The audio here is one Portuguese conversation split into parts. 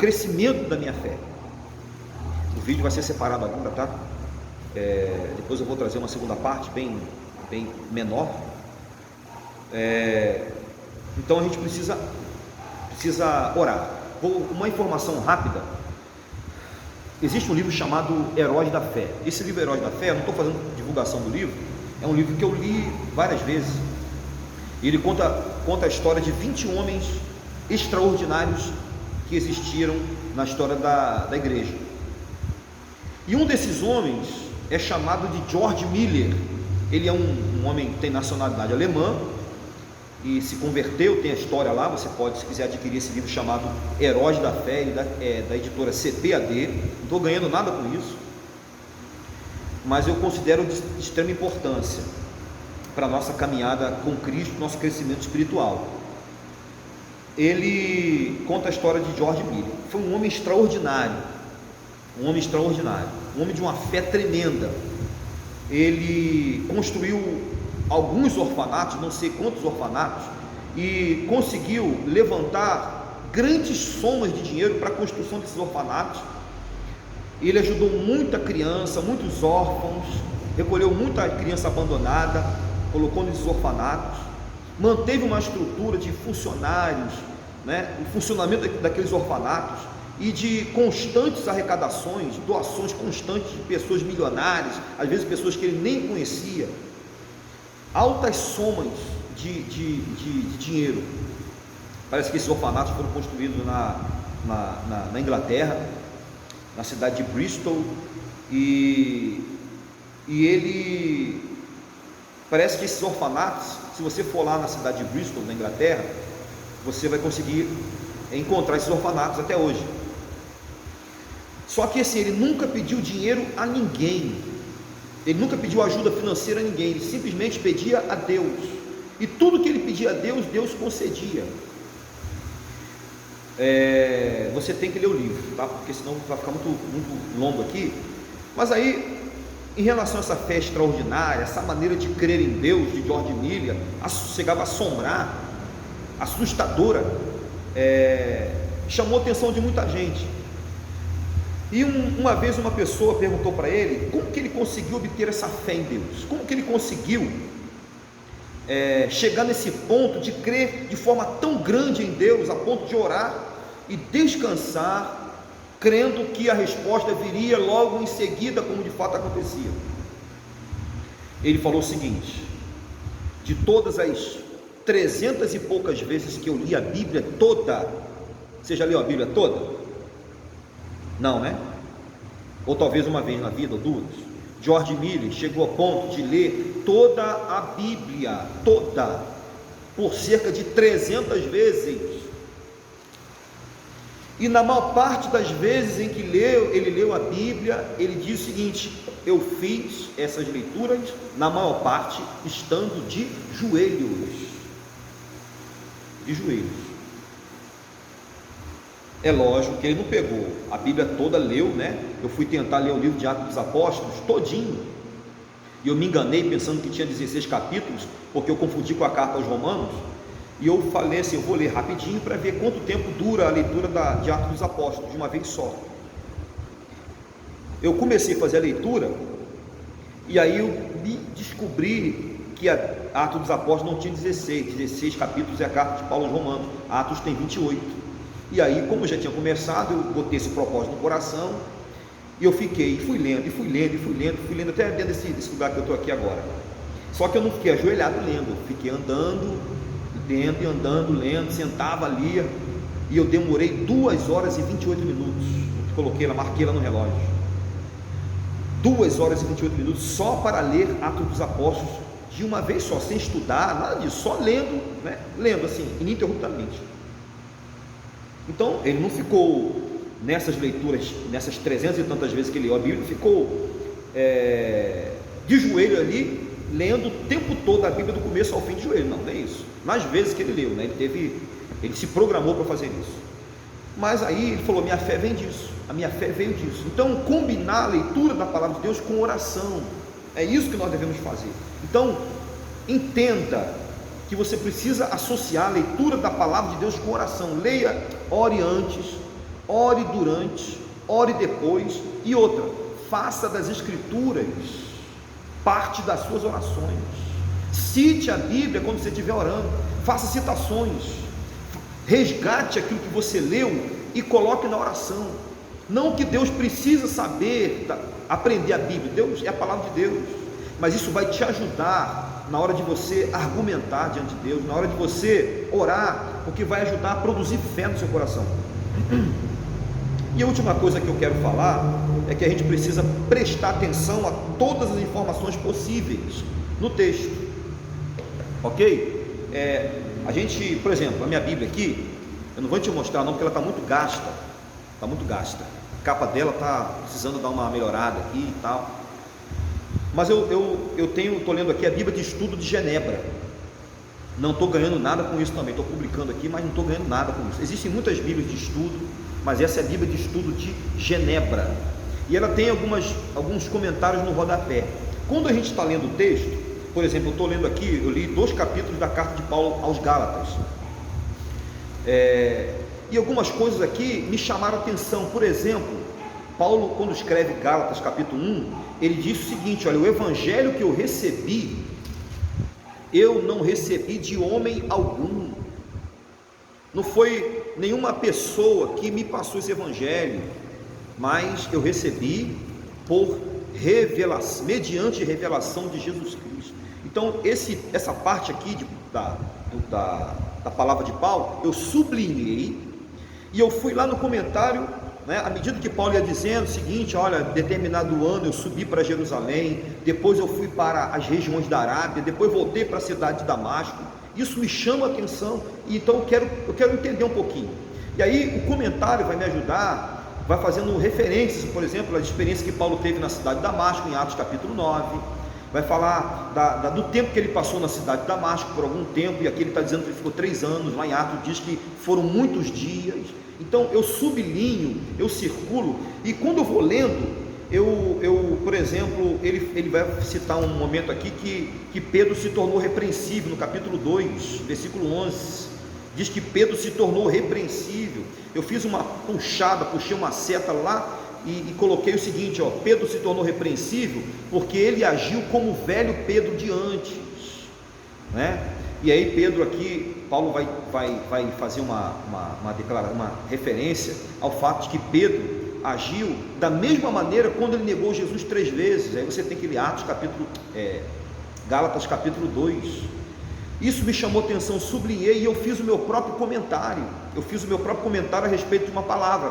crescimento da minha fé. O vídeo vai ser separado agora, tá? Depois eu vou trazer uma segunda parte bem menor. Então a gente precisa orar. Uma informação rápida: existe um livro chamado Heróis da Fé. Esse livro Heróis da Fé, eu não estou fazendo divulgação do livro, é um livro que eu li várias vezes. Ele conta a história de 20 homens extraordinários que existiram na história da igreja. E um desses homens é chamado de George Miller. Ele é um homem que tem nacionalidade alemã e se converteu, tem a história lá. Você pode, se quiser, adquirir esse livro chamado Heróis da Fé, da editora CPAD. Não estou ganhando nada com isso, mas eu considero de extrema importância para a nossa caminhada com Cristo, nosso crescimento espiritual. Ele conta a história de George Miller. Foi um homem extraordinário, um homem de uma fé tremenda. Ele construiu alguns orfanatos, não sei quantos orfanatos, e conseguiu levantar grandes somas de dinheiro para a construção desses orfanatos. Ele ajudou muita criança, muitos órfãos, recolheu muita criança abandonada, colocou nesses orfanatos, manteve uma estrutura de funcionários, o funcionamento daqueles orfanatos, e de constantes arrecadações, doações constantes de pessoas milionárias, às vezes pessoas que ele nem conhecia, altas somas de dinheiro. Parece que esses orfanatos foram construídos na Inglaterra, na cidade de Bristol, e ele, parece que esses orfanatos, se você for lá na cidade de Bristol, na Inglaterra, você vai conseguir encontrar esses orfanatos até hoje. Só que assim, ele nunca pediu dinheiro a ninguém, ele nunca pediu ajuda financeira a ninguém, ele simplesmente pedia a Deus, e tudo que ele pedia a Deus, Deus concedia. Você tem que ler o livro, tá? Porque senão vai ficar muito longo aqui. Mas aí, em relação a essa fé extraordinária, essa maneira de crer em Deus de George Miller, chegava a assombrar, assustadora, chamou a atenção de muita gente. E uma vez uma pessoa perguntou para ele como que ele conseguiu obter essa fé em Deus, como que ele conseguiu chegar nesse ponto de crer de forma tão grande em Deus, a ponto de orar e descansar, crendo que a resposta viria logo em seguida, como de fato acontecia. Ele falou o seguinte: de todas as 300 e poucas vezes que eu li a Bíblia toda, você já leu a Bíblia toda? Não, né? Ou talvez uma vez na vida, ou duas. George Miller chegou ao ponto de ler toda a Bíblia, toda, por cerca de 300 vezes. E na maior parte das vezes em que ele leu a Bíblia, ele diz o seguinte: eu fiz essas leituras, na maior parte, estando de joelhos. De joelhos. É lógico que ele não pegou a Bíblia toda, leu, né? Eu fui tentar ler o livro de Atos dos Apóstolos todinho, e eu me enganei pensando que tinha 16 capítulos, porque eu confundi com a carta aos Romanos, e eu falei assim: eu vou ler rapidinho para ver quanto tempo dura a leitura de Atos dos Apóstolos, de uma vez só. Eu comecei a fazer a leitura, e aí eu me descobri que a Atos dos Apóstolos não tinha 16 capítulos, é a carta de Paulo aos Romanos. Atos tem 28. E aí, como eu já tinha começado, eu botei esse propósito no coração, e eu fui lendo, até dentro desse lugar que eu estou aqui agora. Só que eu não fiquei ajoelhado lendo, eu fiquei andando, lendo, sentava ali, e eu demorei 2 horas e 28 minutos, marquei lá no relógio, 2 horas e 28 minutos, só para ler Atos dos Apóstolos, de uma vez só, sem estudar, nada disso, só lendo, lendo assim, ininterruptamente. Então, ele não ficou nessas leituras, nessas 300 e tantas vezes que ele leu a Bíblia, ficou de joelho ali, lendo o tempo todo a Bíblia do começo ao fim de joelho. Não é isso. Nas vezes que ele leu, ele se programou para fazer isso. Mas aí ele falou: minha fé vem disso, a minha fé veio disso. Então, combinar a leitura da palavra de Deus com oração, é isso que nós devemos fazer. Então, entenda que você precisa associar a leitura da palavra de Deus com oração. Leia, ore antes, ore durante, ore depois, e outra, faça das Escrituras parte das suas orações. Cite a Bíblia quando você estiver orando, faça citações, resgate aquilo que você leu e coloque na oração. Não que Deus precisa saber, aprender a Bíblia, Deus é a palavra de Deus, mas isso vai te ajudar na hora de você argumentar diante de Deus, na hora de você orar, porque vai ajudar a produzir fé no seu coração. E a última coisa que eu quero falar é que a gente precisa prestar atenção a todas as informações possíveis no texto, ok? A gente, por exemplo, a minha Bíblia aqui, eu não vou te mostrar não, porque ela está muito gasta, a capa dela está precisando dar uma melhorada aqui e tal, mas eu estou lendo aqui a Bíblia de Estudo de Genebra. Não estou ganhando nada com isso também, estou publicando aqui, mas não estou ganhando nada com isso. Existem muitas Bíblias de estudo, mas essa é a Bíblia de Estudo de Genebra, e ela tem alguns comentários no rodapé. Quando a gente está lendo o texto, por exemplo, eu estou lendo aqui, eu li 2 capítulos da carta de Paulo aos Gálatas, e algumas coisas aqui me chamaram a atenção. Por exemplo, Paulo, quando escreve Gálatas capítulo 1, ele diz o seguinte: olha, o evangelho que eu recebi, eu não recebi de homem algum, não foi nenhuma pessoa que me passou esse evangelho, mas eu recebi por revelação, mediante revelação de Jesus Cristo. Então essa parte aqui da palavra de Paulo, eu sublinhei, e eu fui lá no comentário, né, à medida que Paulo ia dizendo o seguinte: olha, determinado ano eu subi para Jerusalém, depois eu fui para as regiões da Arábia, depois voltei para a cidade de Damasco. Isso me chama a atenção, e então eu quero entender um pouquinho. E aí o comentário vai me ajudar, vai fazendo referências, por exemplo, às experiências que Paulo teve na cidade de Damasco, em Atos capítulo 9, vai falar do tempo que ele passou na cidade de Damasco, por algum tempo, e aqui ele está dizendo que ele ficou 3 anos, lá em Atos diz que foram muitos dias. Então eu sublinho, eu circulo, e quando eu vou lendo, por exemplo, ele vai citar um momento aqui que Pedro se tornou repreensível, no capítulo 2, versículo 11, diz que Pedro se tornou repreensível. Eu fiz uma puxada, puxei uma seta lá e coloquei o seguinte: ó, Pedro se tornou repreensível porque ele agiu como o velho Pedro de antes, né? E aí Pedro aqui, Paulo vai fazer uma referência ao fato de que Pedro agiu da mesma maneira quando ele negou Jesus 3 vezes. Aí você tem que ler Gálatas capítulo 2. Isso me chamou atenção, sublinhei, e eu fiz o meu próprio comentário. A respeito de uma palavra,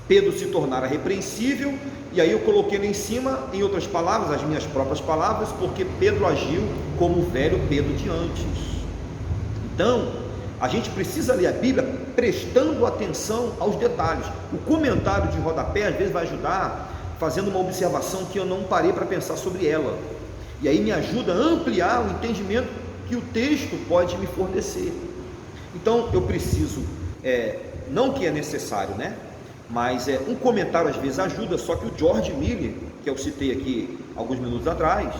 Pedro se tornara repreensível, e aí eu coloquei lá em cima, em outras palavras, as minhas próprias palavras, porque Pedro agiu como o velho Pedro de antes. Então, a gente precisa ler a Bíblia prestando atenção aos detalhes. O comentário de rodapé às vezes vai ajudar, fazendo uma observação que eu não parei para pensar sobre ela, e aí me ajuda a ampliar o entendimento que o texto pode me fornecer. Então eu preciso, não que é necessário, né? Mas um comentário às vezes ajuda. Só que o George Miller, que eu citei aqui alguns minutos atrás,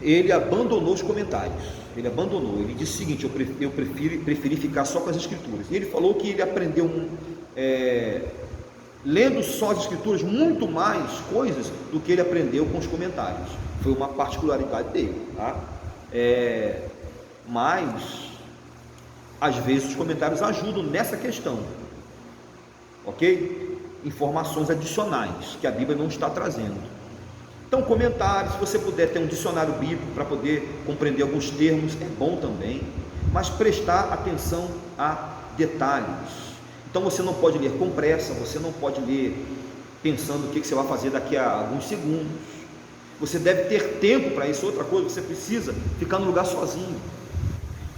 ele abandonou os comentários. Ele disse o seguinte: eu preferi ficar só com as Escrituras. E ele falou que ele aprendeu lendo só as Escrituras muito mais coisas do que ele aprendeu com os comentários. Foi uma particularidade dele, tá? Mas às vezes os comentários ajudam nessa questão, ok? Informações adicionais que a Bíblia não está trazendo. Então, comentários, se você puder ter um dicionário bíblico para poder compreender alguns termos, é bom também, mas prestar atenção a detalhes. Então você não pode ler com pressa, você não pode ler pensando o que você vai fazer daqui a alguns segundos. Você deve ter tempo para isso. Outra coisa, você precisa ficar no lugar sozinho.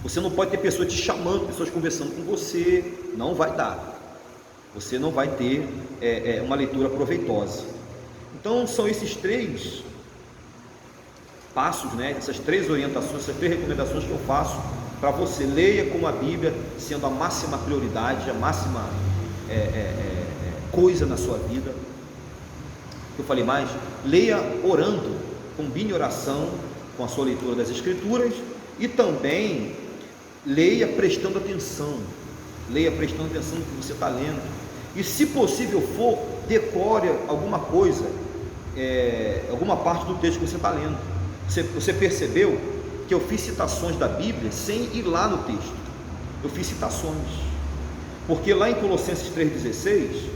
Você não pode ter pessoas te chamando, pessoas conversando com você, não vai dar. Você não vai ter uma leitura proveitosa. Então são esses 3 passos, né? Essas 3 orientações, essas 3 recomendações que eu faço para você. Leia com a Bíblia sendo a máxima prioridade, a máxima coisa na sua vida. Eu falei mais, leia orando, combine oração com a sua leitura das Escrituras, e também leia prestando atenção. leia prestando atenção no que você está lendo, e se possível for, decore alguma coisa, alguma parte do texto que você está lendo. Você percebeu que eu fiz citações da Bíblia sem ir lá no texto, eu fiz citações, porque lá em Colossenses 3,16,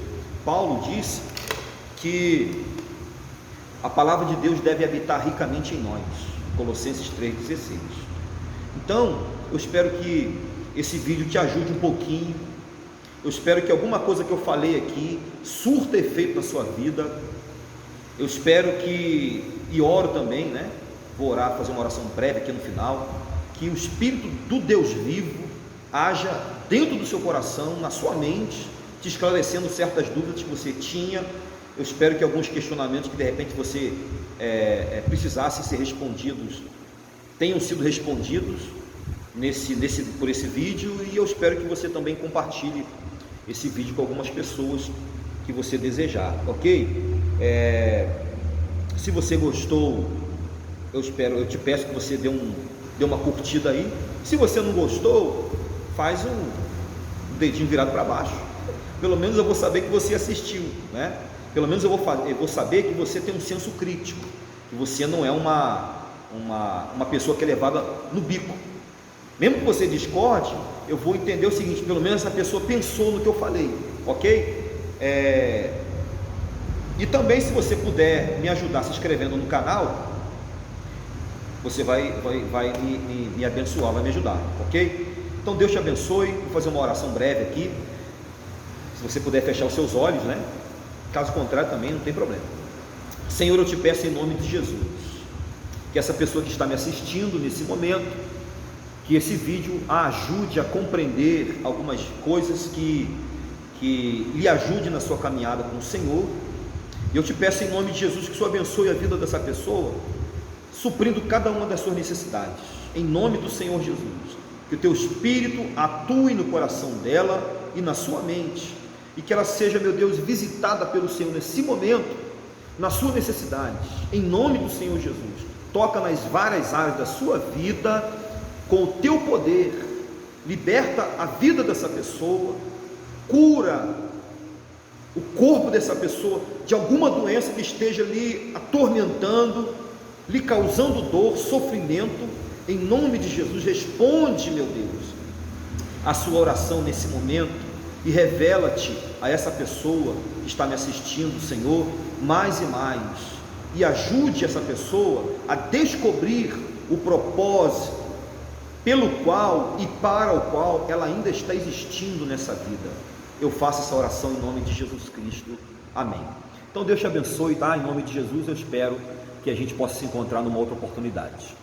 Paulo disse que a palavra de Deus deve habitar ricamente em nós, Colossenses 3,16. Então, eu espero que esse vídeo te ajude um pouquinho, eu espero que alguma coisa que eu falei aqui surta efeito na sua vida, eu espero que, e oro também, né? Vou orar, fazer uma oração breve aqui no final, que o Espírito do Deus vivo haja dentro do seu coração, na sua mente, te esclarecendo certas dúvidas que você tinha. Eu espero que alguns questionamentos que de repente você precisasse ser respondidos, tenham sido respondidos por esse vídeo, e eu espero que você também compartilhe esse vídeo com algumas pessoas que você desejar, ok? Se você gostou, eu te peço que você dê uma curtida aí. Se você não gostou, faz um dedinho virado para baixo, pelo menos eu vou saber que você assistiu, né? Pelo menos eu vou saber que você tem um senso crítico, que você não é uma pessoa que é levada no bico. Mesmo que você discorde, eu vou entender o seguinte: pelo menos essa pessoa pensou no que eu falei, ok? E também, se você puder me ajudar se inscrevendo no canal, você vai me abençoar, vai me ajudar, ok? Então Deus te abençoe. Vou fazer uma oração breve aqui, se você puder fechar os seus olhos, né? Caso contrário também não tem problema. Senhor, eu te peço em nome de Jesus, que essa pessoa que está me assistindo nesse momento, que esse vídeo a ajude a compreender algumas coisas que lhe ajude na sua caminhada com o Senhor. E eu te peço em nome de Jesus que o Senhor abençoe a vida dessa pessoa, suprindo cada uma das suas necessidades, em nome do Senhor Jesus. Que o teu Espírito atue no coração dela e na sua mente, e que ela seja, meu Deus, visitada pelo Senhor nesse momento, na sua necessidade, em nome do Senhor Jesus. Toca nas várias áreas da sua vida, com o teu poder, liberta a vida dessa pessoa, cura o corpo dessa pessoa de alguma doença que esteja lhe atormentando, lhe causando dor, sofrimento. Em nome de Jesus, responde, meu Deus, a sua oração nesse momento, e revela-te a essa pessoa que está me assistindo, Senhor, mais e mais, e ajude essa pessoa a descobrir o propósito pelo qual e para o qual ela ainda está existindo nessa vida. Eu faço essa oração em nome de Jesus Cristo, amém. Então Deus te abençoe, tá? Em nome de Jesus, eu espero que a gente possa se encontrar numa outra oportunidade.